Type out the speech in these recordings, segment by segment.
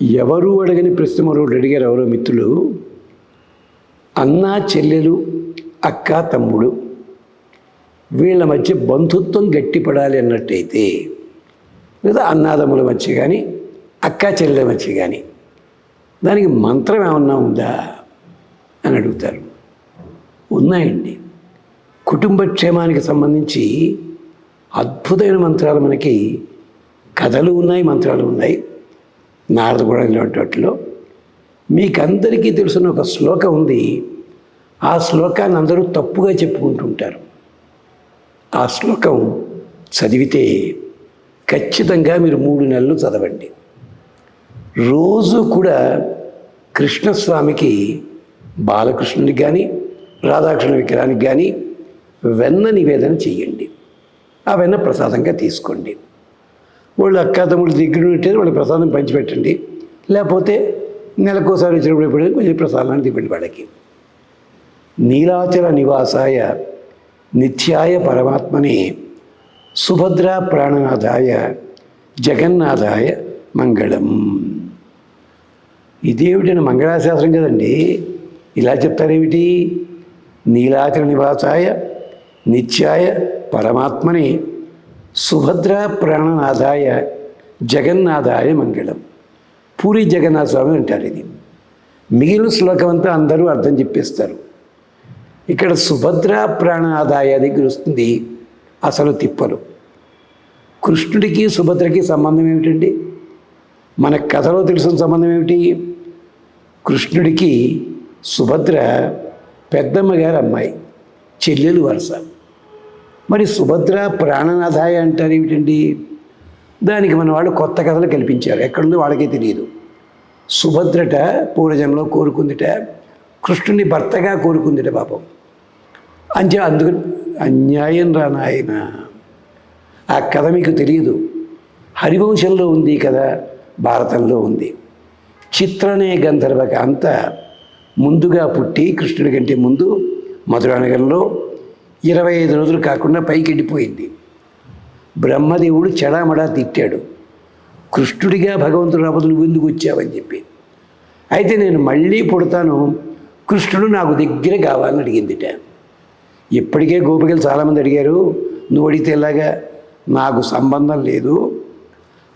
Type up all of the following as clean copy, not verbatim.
ఎవరు అడగని ప్రశ్న మరొకటి అడిగారు ఎవరో మిత్రులు. అన్న చెల్లెలు, అక్క తమ్ముడు వీళ్ళ మధ్య బంధుత్వం గట్టిపడాలి అన్నట్టయితే, లేదా అన్నాదమ్ముల మధ్య కానీ అక్క చెల్లెల మధ్య కానీ దానికి మంత్రం ఏమన్నా ఉందా అని అడుగుతారు. ఉన్నాయండి. కుటుంబ క్షేమానికి సంబంధించి అద్భుతమైన మంత్రాలు మనకి కథలు ఉన్నాయి, మంత్రాలు ఉన్నాయి. నారద కూడా ఇలాంటి వాటిలో మీకందరికీ తెలుసున్న ఒక శ్లోకం ఉంది. ఆ శ్లోకాన్ని అందరూ తప్పుగా చెప్పుకుంటుంటారు. ఆ శ్లోకం చదివితే ఖచ్చితంగా మీరు 3 నెలలు చదవండి. రోజు కూడా కృష్ణస్వామికి, బాలకృష్ణునికి కానీ రాధాకృష్ణ విగ్రహానికి కానీ వెన్న నివేదన చెయ్యండి. ఆ వెన్న ప్రసాదంగా తీసుకోండి. వాళ్ళు అక్క తమ్ముడు దగ్గర ఉంటే వాళ్ళ ప్రసాదం పంచిపెట్టండి. లేకపోతే నెలకోసారి వచ్చినప్పుడు ఎప్పుడైనా కొంచెం ప్రసాదాన్ని ఇవ్వండి వాళ్ళకి. నీలాచల నివాసాయ నిత్యాయ పరమాత్మనే సుభద్ర ప్రాణనాథాయ జగన్నాథాయ మంగళం. ఇదేమిటని మంగళాశాస్త్రం కదండి, ఇలా చెప్తారేమిటి? నీలాచల నివాసాయ నిత్యాయ పరమాత్మనే సుభద్ర ప్రాణనాథాయ జగన్నాథాయ మంగళం. పూరి జగన్నాథ స్వామి అంటారు ఇది. మిగిలిన శ్లోకం అంతా అందరూ అర్థం చెప్పేస్తారు. ఇక్కడ సుభద్ర ప్రాణనాథాయ దగ్గర వస్తుంది అసలు తిప్పలు. కృష్ణుడికి సుభద్రకి సంబంధం ఏమిటండి? మన కథలో తెలిసిన సంబంధం ఏమిటి? కృష్ణుడికి సుభద్ర పెద్దమ్మ గారి అమ్మాయి, చెల్లెలు వరుస. మరి సుభద్ర ప్రాణనాథాయ అంటారు ఏమిటండి? దానికి మన వాళ్ళు కొత్త కథలు కల్పించారు. ఎక్కడుందో వాళ్ళకే తెలియదు. సుభద్రట పూర్వజన్మలో కోరుకుందిట, కృష్ణుని భర్తగా కోరుకుందిట పాపం. అందుకని అన్యాయం రా నాయన, ఆ కథ మీకు తెలియదు. హరివంశంలో ఉంది కదా, భారతంలో ఉంది. చిత్రనే గంధర్వక అంత ముందుగా పుట్టి కృష్ణుడి కంటే ముందు మధురానగరంలో 25 రోజులు కాకుండా పైకి వెళ్ళిపోయింది. బ్రహ్మదేవుడు చెడామడా తిట్టాడు, కృష్ణుడిగా భగవంతుడు రాబోదు నువ్వు ఎందుకు వచ్చావని చెప్పి. అయితే నేను మళ్ళీ పుడతాను, కృష్ణుడు నాకు దగ్గర కావాలని అడిగిందిట. ఇప్పటికే గోపికలు చాలామంది అడిగారు, నువ్వు అడిగితే ఎలాగా? నాకు సంబంధం లేదు,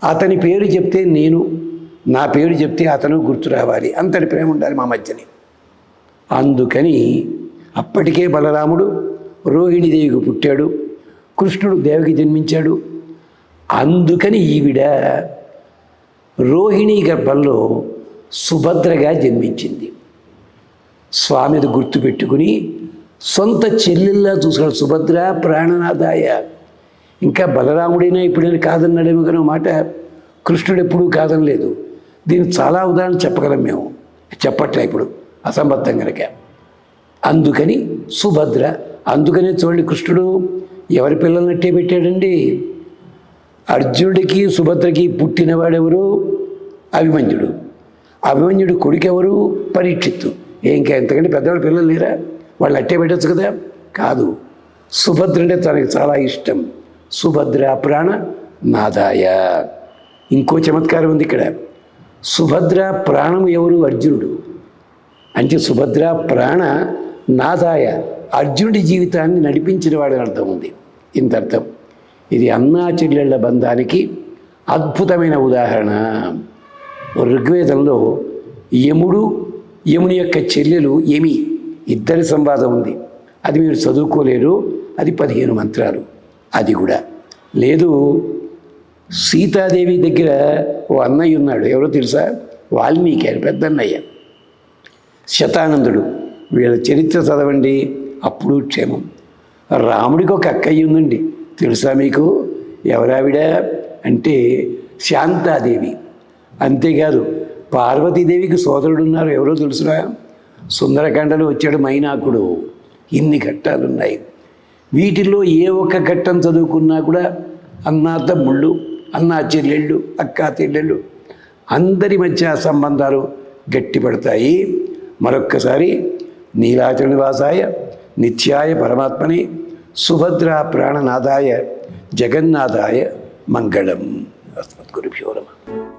అతని పేరు చెప్తే నేను, నా పేరు చెప్తే అతను గుర్తు రావాలి, అంతటి ప్రేమ ఉండాలి మా మధ్యని. అందుకని అప్పటికే బలరాముడు రోహిణీదేవికి పుట్టాడు, కృష్ణుడు దేవికి జన్మించాడు. అందుకని ఈవిడ రోహిణీ గర్భంలో సుభద్రగా జన్మించింది. స్వామిది గుర్తు పెట్టుకుని సొంత చెల్లెల్లా చూసుకున్నాడు. సుభద్ర ప్రాణనాథాయ. ఇంకా బలరాముడైనా ఇప్పుడైనా కాదన్నాడేమో కానీ మాట కృష్ణుడు ఎప్పుడూ కాదనలేదు. దీనికి చాలా ఉదాహరణ చెప్పగలం మేము, చెప్పట్లే ఇప్పుడు అసంబద్ధం కనుక. అందుకని సుభద్ర. అందుకనే చూడండి, కృష్ణుడు ఎవరి పిల్లలనట్టే పెట్టాడండి. అర్జునుడికి సుభద్రకి పుట్టినవాడెవరు? అభిమన్యుడు. అభిమన్యుడు కొడుకెవరు? పరీక్షిత్తు. ఇంకా ఎంతకంటే పెద్దవాడు పిల్లలు లేరా? వాళ్ళు అట్టే పెట్టచ్చు కదా. కాదు, సుభద్ర అంటే తనకి చాలా ఇష్టం. సుభద్ర ప్రాణ నాదాయ. ఇంకో చమత్కారం ఉంది ఇక్కడ. సుభద్ర ప్రాణము ఎవరు? అర్జునుడు. అంటే సుభద్ర ప్రాణ నాదాయ, అర్జునుడి జీవితాన్ని నడిపించిన వాడని అర్థం ఉంది. ఇంత అర్థం. ఇది అన్నా చెల్లెళ్ళ బంధానికి అద్భుతమైన ఉదాహరణ. ఋగ్వేదంలో యముడు, యముని యొక్క చెల్లెలు యమి, ఇద్దరి సంవాదం ఉంది. అది మీరు చదువుకోలేరు. అది 15 మంత్రాలు. అది కూడా లేదు. సీతాదేవి దగ్గర ఓ అన్నయ్య ఉన్నాడు, ఎవరో తెలుసా? వాల్మీకి అని పెద్ద అన్నయ్య, శతానందుడు. వీళ్ళ చరిత్ర చదవండి, అప్పుడు క్షేమం. రాముడికి ఒక అక్కయ్య ఉందండి, తెలుసా మీకు? ఎవరావిడ అంటే శాంతాదేవి. అంతేకాదు పార్వతీదేవికి సోదరుడు ఉన్నారు, ఎవరో తెలుసురా? సుందరకాండలో వచ్చాడు మైనాకుడు. ఇన్ని ఘట్టాలున్నాయి. వీటిల్లో ఏ ఒక్క ఘట్టం చదువుకున్నా కూడా అన్నా తమ్ముళ్ళు, అన్నా చెల్లెళ్ళు, అక్కా చెల్లెళ్ళు అందరి మధ్య సంబంధాలు గట్టిపడతాయి. మరొక్కసారి నీలాచల నివాసాయ నిత్యాయ పరమాత్మనే సుభద్ర ప్రాణనాథాయ జగన్నాథాయ మంగళం. అస్మద్గురుభ్యో నమః.